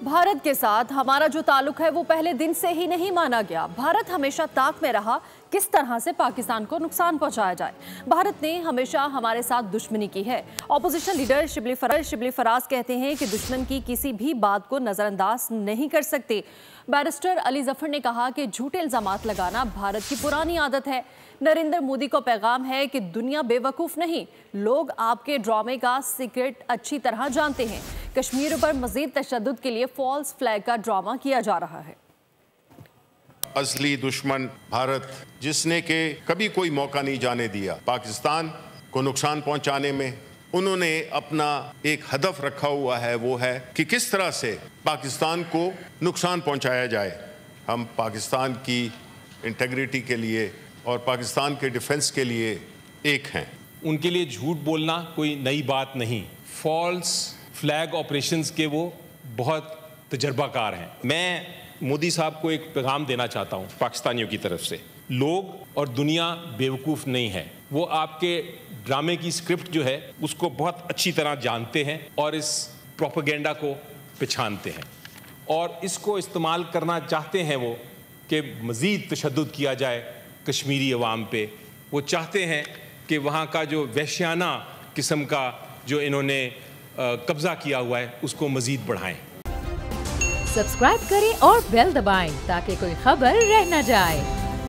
भारत के साथ हमारा जो ताल्लुक है वो पहले दिन से ही नहीं माना गया। भारत हमेशा ताक में रहा किस तरह से पाकिस्तान को नुकसान पहुंचाया जाए। भारत ने हमेशा हमारे साथ दुश्मनी की है। ऑपोजिशन लीडर शिबली फराज कहते हैं कि दुश्मन की किसी भी बात को नज़रअंदाज नहीं कर सकते। बैरिस्टर अली जफर ने कहा कि झूठे इल्ज़ामात लगाना भारत की पुरानी आदत है। नरेंद्र मोदी को पैगाम है कि दुनिया बेवकूफ़ नहीं, लोग आपके ड्रामे का सीक्रेट अच्छी तरह जानते हैं। कश्मीर पर मज़ीद तशद्दुद के लिए फॉल्स फ्लैग का ड्रामा किया जा रहा है। असली दुश्मन भारत, जिसने के कभी कोई मौका नहीं जाने दिया पाकिस्तान को नुकसान पहुंचाने में। उन्होंने अपना एक हदफ रखा हुआ है, वो है कि किस तरह से पाकिस्तान को नुकसान पहुंचाया जाए। हम पाकिस्तान की इंटेग्रिटी के लिए और पाकिस्तान के डिफेंस के लिए एक हैं। उनके लिए झूठ बोलना कोई नई बात नहीं। फॉल्स फ्लैग ऑपरेशंस के वो बहुत तजर्बाकार हैं। मैं मोदी साहब को एक पैगाम देना चाहता हूँ पाकिस्तानियों की तरफ से। लोग और दुनिया बेवकूफ़ नहीं है। वो आपके ड्रामे की स्क्रिप्ट जो है उसको बहुत अच्छी तरह जानते हैं और इस प्रोपेगेंडा को पहचानते हैं और इसको इस्तेमाल करना चाहते हैं वो कि मज़ीद तशद्दुद किया जाए कश्मीरी अवाम पे। वो चाहते हैं कि वहाँ का जो वहशियाना किस्म का जो इन्होंने कब्ज़ा किया हुआ है उसको मज़ीद बढ़ाएं। सब्सक्राइब करें और बेल दबाएं ताकि कोई खबर रह न जाए।